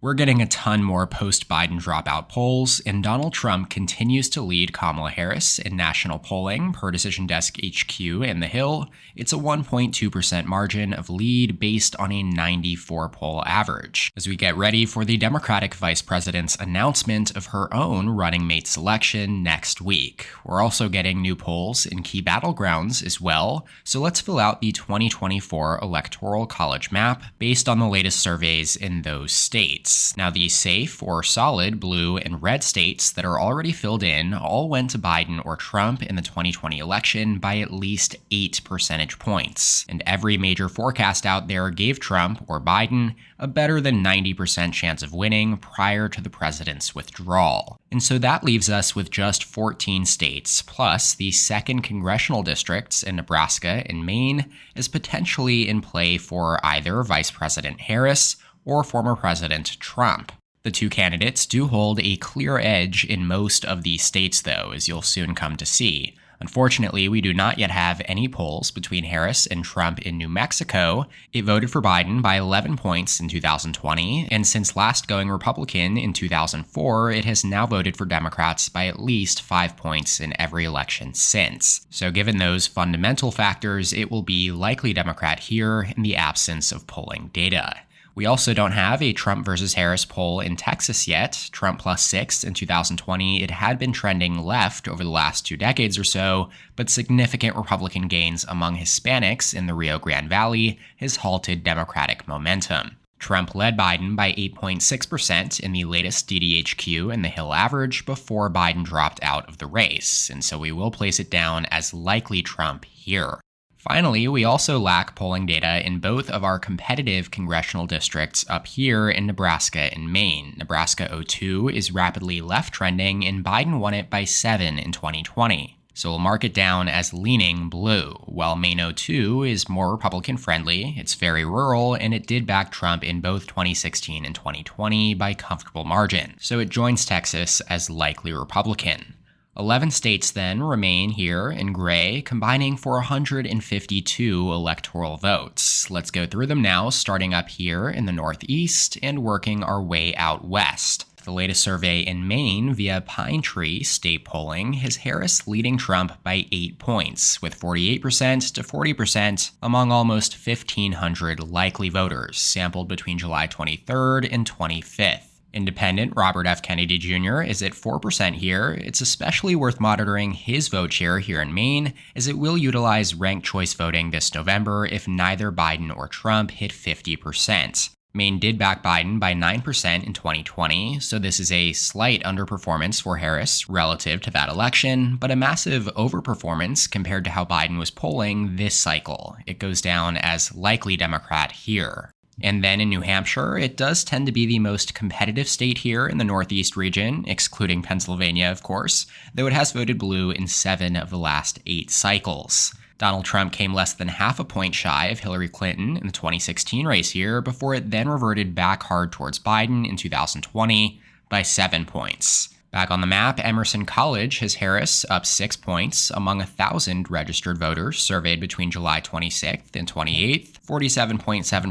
We're getting a ton more post-Biden dropout polls, and Donald Trump continues to lead Kamala Harris in national polling per Decision Desk HQ and The Hill. It's a 1.2% margin of lead based on a 94 poll average. As we get ready for the Democratic vice president's announcement of her own running mate selection next week. We're also getting new polls in key battlegrounds as well, so let's fill out the 2024 Electoral College map based on the latest surveys in those states. Now, the safe or solid blue and red states that are already filled in all went to Biden or Trump in the 2020 election by at least 8 percentage points. And every major forecast out there gave Trump or Biden a better than 90% chance of winning prior to the president's withdrawal. And so that leaves us with just 14 states, plus the second congressional districts in Nebraska and Maine as potentially in play for either Vice President Harris or former President Trump. The two candidates do hold a clear edge in most of these states, though, as you'll soon come to see. Unfortunately, we do not yet have any polls between Harris and Trump in New Mexico. It voted for Biden by 11 points in 2020, and since last going Republican in 2004, it has now voted for Democrats by at least 5 points in every election since. So given those fundamental factors, it will be likely Democrat here in the absence of polling data. We also don't have a Trump versus Harris poll in Texas yet. Trump +6 in 2020. It had been trending left over the last 2 decades or so, but significant Republican gains among Hispanics in the Rio Grande Valley has halted Democratic momentum. Trump led Biden by 8.6% in the latest DDHQ and the Hill average before Biden dropped out of the race, and so we will place it down as likely Trump here. Finally, we also lack polling data in both of our competitive congressional districts up here in Nebraska and Maine. Nebraska 02 is rapidly left trending, and Biden won it by 7 in 2020. So we'll mark it down as leaning blue, while Maine 02 is more Republican friendly, it's very rural, and it did back Trump in both 2016 and 2020 by comfortable margin. So it joins Texas as likely Republican. 11 states then remain here in gray, combining for 152 electoral votes. Let's go through them now, starting up here in the Northeast and working our way out west. The latest survey in Maine via Pine Tree state polling has Harris leading Trump by 8 points, with 48% to 40% among almost 1,500 likely voters, sampled between July 23rd and 25th. Independent Robert F. Kennedy Jr. is at 4% here. It's especially worth monitoring his vote share here in Maine, as it will utilize ranked choice voting this November if neither Biden or Trump hit 50%. Maine did back Biden by 9% in 2020, so this is a slight underperformance for Harris relative to that election, but a massive overperformance compared to how Biden was polling this cycle. It goes down as likely Democrat here. And then in New Hampshire, it does tend to be the most competitive state here in the Northeast region, excluding Pennsylvania, of course, though it has voted blue in 7 of the last 8 cycles. Donald Trump came less than half a point shy of Hillary Clinton in the 2016 race here, before it then reverted back hard towards Biden in 2020 by 7 points. Back on the map, Emerson College has Harris up 6 points among 1,000 registered voters surveyed between July 26th and 28th, 47.7%,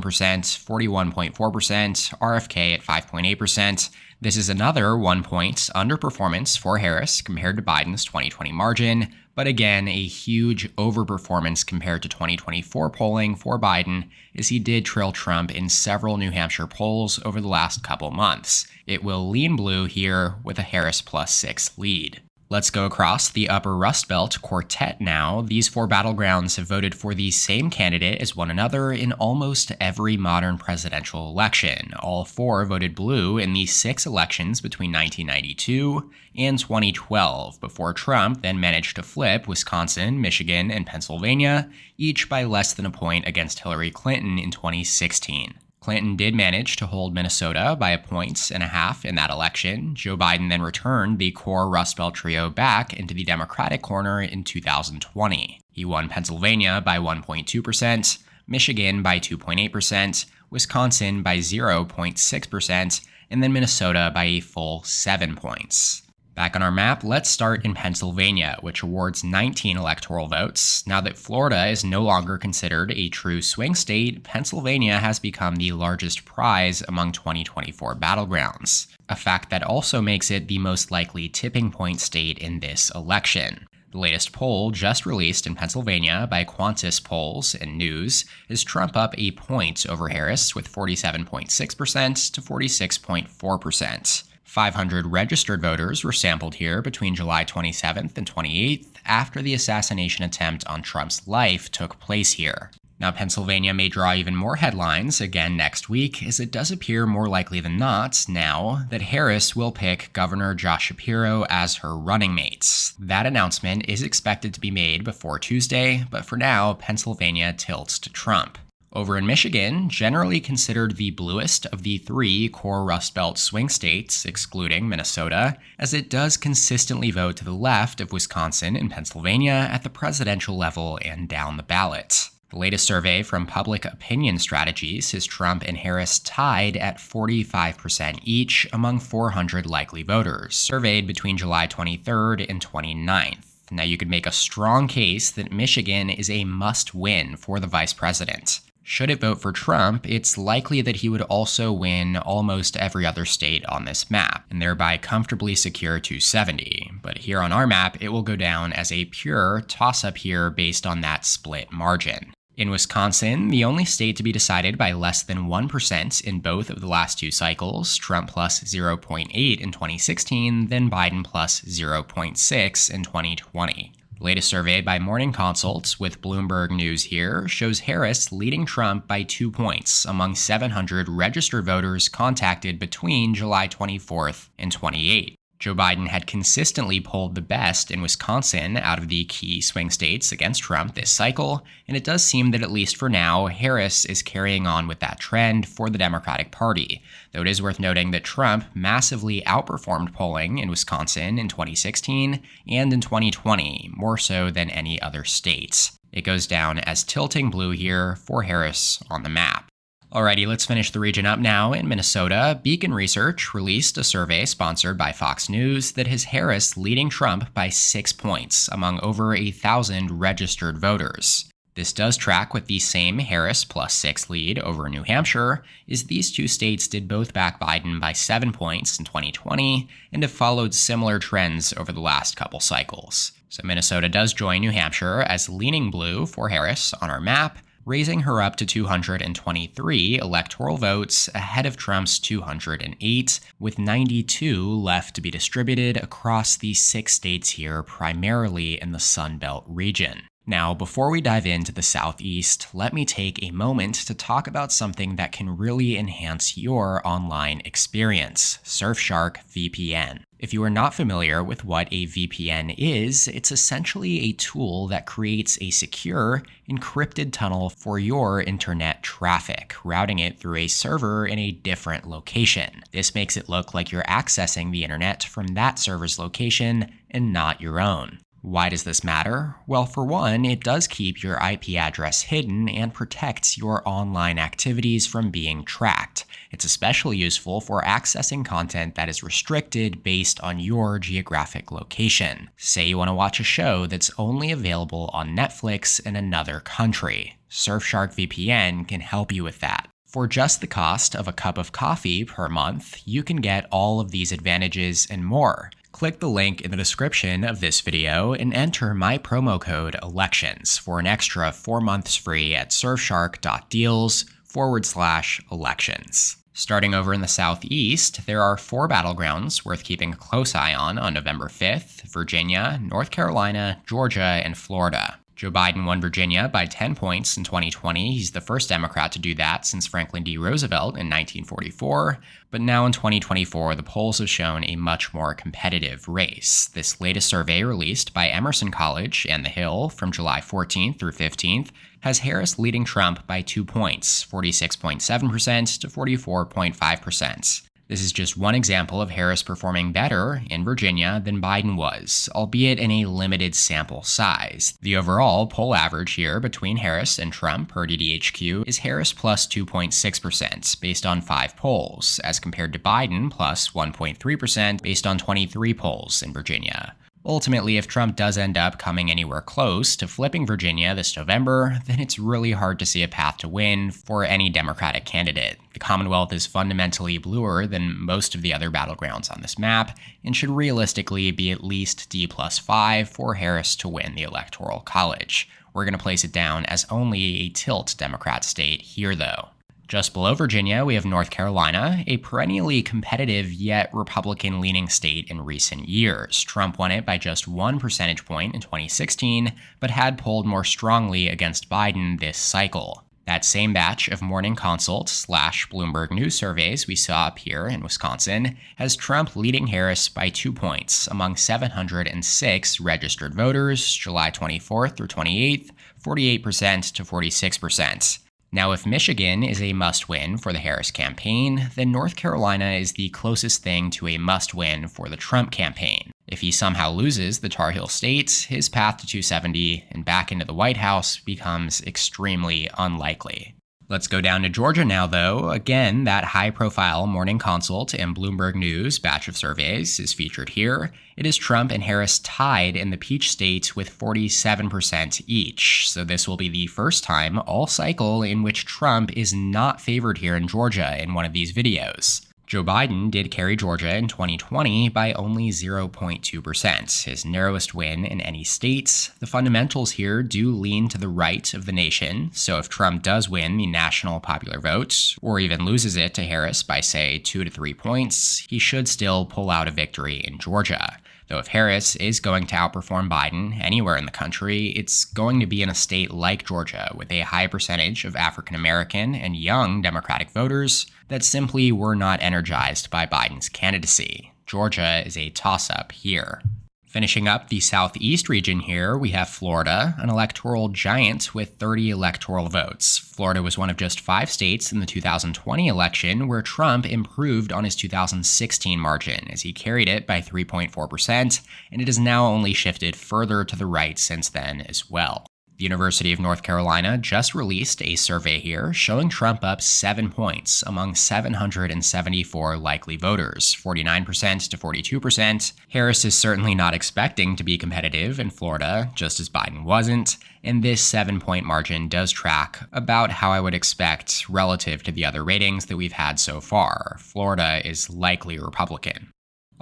41.4%, RFK at 5.8%. This is another 1 point underperformance for Harris compared to Biden's 2020 margin, but again, a huge overperformance compared to 2024 polling for Biden, as he did trail Trump in several New Hampshire polls over the last couple months. It will lean blue here with a Harris +6 lead. Let's go across the upper Rust Belt quartet now. These 4 battlegrounds have voted for the same candidate as one another in almost every modern presidential election. All 4 voted blue in the 6 elections between 1992 and 2012, before Trump then managed to flip Wisconsin, Michigan, and Pennsylvania, each by less than a point against Hillary Clinton in 2016. Clinton did manage to hold Minnesota by 1.5 points in that election. Joe Biden then returned the core Rust Belt trio back into the Democratic corner in 2020. He won Pennsylvania by 1.2%, Michigan by 2.8%, Wisconsin by 0.6%, and then Minnesota by a full 7 points. Back on our map, let's start in Pennsylvania, which awards 19 electoral votes. Now that Florida is no longer considered a true swing state, Pennsylvania has become the largest prize among 2024 battlegrounds, a fact that also makes it the most likely tipping point state in this election. The latest poll, just released in Pennsylvania by Qantas Polls and News, is Trump up a point over Harris with 47.6% to 46.4%. 500 registered voters were sampled here between July 27th and 28th after the assassination attempt on Trump's life took place here. Now, Pennsylvania may draw even more headlines again next week, as it does appear more likely than not now that Harris will pick Governor Josh Shapiro as her running mate. That announcement is expected to be made before Tuesday, but for now, Pennsylvania tilts to Trump. Over in Michigan, generally considered the bluest of the three core Rust Belt swing states, excluding Minnesota, as it does consistently vote to the left of Wisconsin and Pennsylvania at the presidential level and down the ballot. The latest survey from Public Opinion Strategies has Trump and Harris tied at 45% each among 400 likely voters, surveyed between July 23rd and 29th. Now, you could make a strong case that Michigan is a must-win for the vice president. Should it vote for Trump, it's likely that he would also win almost every other state on this map, and thereby comfortably secure 270. But here on our map, it will go down as a pure toss-up here based on that split margin. In Wisconsin, the only state to be decided by less than 1% in both of the last two cycles, Trump plus 0.8 in 2016, then Biden plus 0.6 in 2020. The latest survey by Morning Consult with Bloomberg News here shows Harris leading Trump by 2 points among 700 registered voters contacted between July 24th and 28th. Joe Biden had consistently polled the best in Wisconsin out of the key swing states against Trump this cycle, and it does seem that at least for now, Harris is carrying on with that trend for the Democratic Party, though it is worth noting that Trump massively outperformed polling in Wisconsin in 2016 and in 2020, more so than any other state. It goes down as tilting blue here for Harris on the map. Alrighty, let's finish the region up now. In Minnesota, Beacon Research released a survey sponsored by Fox News that has Harris leading Trump by 6 points among over 1,000 registered voters. This does track with the same Harris plus 6 lead over New Hampshire, as these two states did both back Biden by 7 points in 2020 and have followed similar trends over the last couple cycles. So Minnesota does join New Hampshire as leaning blue for Harris on our map, raising her up to 223 electoral votes ahead of Trump's 208, with 92 left to be distributed across the 6 states here, primarily in the Sun Belt region. Now, before we dive into the Southeast, let me take a moment to talk about something that can really enhance your online experience: Surfshark VPN. If you are not familiar with what a VPN is, it's essentially a tool that creates a secure, encrypted tunnel for your internet traffic, routing it through a server in a different location. This makes it look like you're accessing the internet from that server's location and not your own. Why does this matter? Well, for one, it does keep your IP address hidden and protects your online activities from being tracked. It's especially useful for accessing content that is restricted based on your geographic location. Say you want to watch a show that's only available on Netflix in another country. Surfshark VPN can help you with that. For just the cost of a cup of coffee per month, you can get all of these advantages and more. Click the link in the description of this video and enter my promo code ELECTIONS for an extra 4 months free at surfshark.deals/elections. Starting over in the Southeast, there are 4 battlegrounds worth keeping a close eye on November 5th: Virginia, North Carolina, Georgia, and Florida. Joe Biden won Virginia by 10 points in 2020. He's the first Democrat to do that since Franklin D. Roosevelt in 1944. But now in 2024, the polls have shown a much more competitive race. This latest survey released by Emerson College and The Hill from July 14th through 15th has Harris leading Trump by 2 points, 46.7% to 44.5%. This is just one example of Harris performing better in Virginia than Biden was, albeit in a limited sample size. The overall poll average here between Harris and Trump per DDHQ is Harris plus 2.6% based on 5 polls, as compared to Biden plus 1.3% based on 23 polls in Virginia. Ultimately, if Trump does end up coming anywhere close to flipping Virginia this November, then it's really hard to see a path to win for any Democratic candidate. The Commonwealth is fundamentally bluer than most of the other battlegrounds on this map, and should realistically be at least D+5 for Harris to win the Electoral College. We're going to place it down as only a tilt Democrat state here, though. Just below Virginia, we have North Carolina, a perennially competitive yet Republican-leaning state in recent years. Trump won it by just 1 percentage point in 2016, but had polled more strongly against Biden this cycle. That same batch of Morning Consult / Bloomberg News surveys we saw up here in Wisconsin has Trump leading Harris by 2 points among 706 registered voters, July 24th through 28th, 48% to 46%. Now, if Michigan is a must-win for the Harris campaign, then North Carolina is the closest thing to a must-win for the Trump campaign. If he somehow loses the Tar Heel states, his path to 270 and back into the White House becomes extremely unlikely. Let's go down to Georgia now, though. Again, that high-profile Morning Consult and Bloomberg News batch of surveys is featured here. It is Trump and Harris tied in the Peach State with 47% each. So this will be the first time all cycle in which Trump is not favored here in Georgia in one of these videos. Joe Biden did carry Georgia in 2020 by only 0.2%, his narrowest win in any state. The fundamentals here do lean to the right of the nation, so if Trump does win the national popular vote, or even loses it to Harris by, say, 2 to 3 points, he should still pull out a victory in Georgia. Though if Harris is going to outperform Biden anywhere in the country, it's going to be in a state like Georgia with a high percentage of African American and young Democratic voters that simply were not energized by Biden's candidacy. Georgia is a toss-up here. Finishing up the southeast region here, we have Florida, an electoral giant with 30 electoral votes. Florida was one of just 5 states in the 2020 election where Trump improved on his 2016 margin as he carried it by 3.4%, and it has now only shifted further to the right since then as well. The University of North Carolina just released a survey here showing Trump up 7 points among 774 likely voters, 49% to 42%. Harris is certainly not expecting to be competitive in Florida, just as Biden wasn't, and this 7-point margin does track about how I would expect relative to the other ratings that we've had so far. Florida is likely Republican.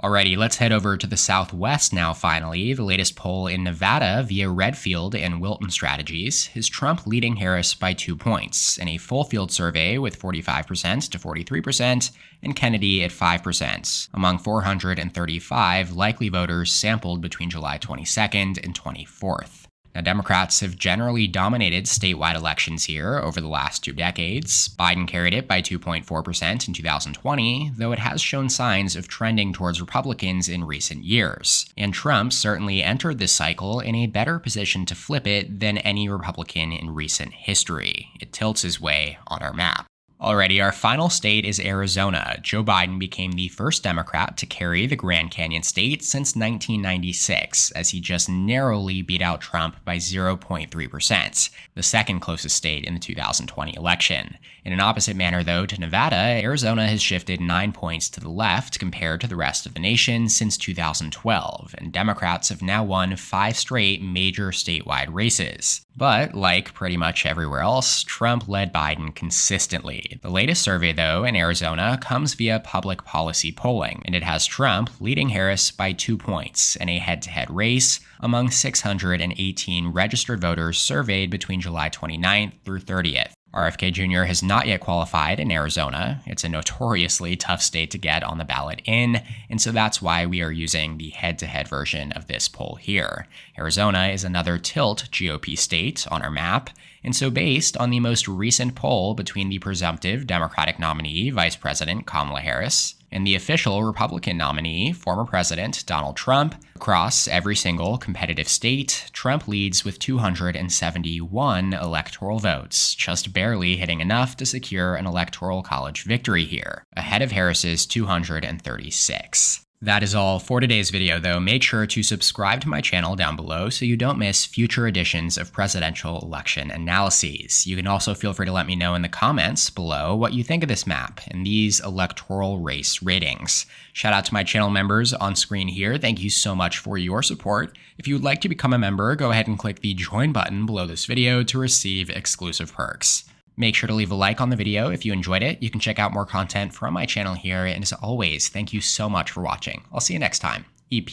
Alrighty, let's head over to the Southwest now finally. The latest poll in Nevada via Redfield and Wilton Strategies has Trump leading Harris by 2 points in a full field survey with 45% to 43% and Kennedy at 5% among 435 likely voters sampled between July 22nd and 24th. Now, Democrats have generally dominated statewide elections here over the last 2 decades. Biden carried it by 2.4% in 2020, though it has shown signs of trending towards Republicans in recent years. And Trump certainly entered this cycle in a better position to flip it than any Republican in recent history. It tilts his way on our map. Alrighty, our final state is Arizona. Joe Biden became the first Democrat to carry the Grand Canyon state since 1996, as he just narrowly beat out Trump by 0.3%, the second closest state in the 2020 election. In an opposite manner, though, to Nevada, Arizona has shifted 9 points to the left compared to the rest of the nation since 2012, and Democrats have now won 5 straight major statewide races. But, like pretty much everywhere else, Trump led Biden consistently. The latest survey, though, in Arizona comes via public policy polling, and it has Trump leading Harris by 2 points in a head-to-head race among 618 registered voters surveyed between July 29th through 30th. RFK Jr. has not yet qualified in Arizona. It's a notoriously tough state to get on the ballot in, and so that's why we are using the head-to-head version of this poll here. Arizona is another tilt GOP state on our map, and so based on the most recent poll between the presumptive Democratic nominee, Vice President Kamala Harris, And the official Republican nominee, former President Donald Trump. Across every single competitive state, Trump leads with 271 electoral votes, just barely hitting enough to secure an Electoral College victory here, ahead of Harris's 236. That is all for today's video, though. Make sure to subscribe to my channel down below so you don't miss future editions of presidential election analyses. You can also feel free to let me know in the comments below what you think of this map and these electoral race ratings. Shout out to my channel members on screen here. Thank you so much for your support. If you would like to become a member, go ahead and click the join button below this video to receive exclusive perks. Make sure to leave a like on the video if you enjoyed it. You can check out more content from my channel here. And as always, thank you so much for watching. I'll see you next time. EP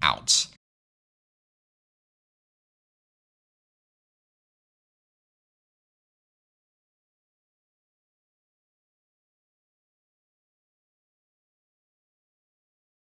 out.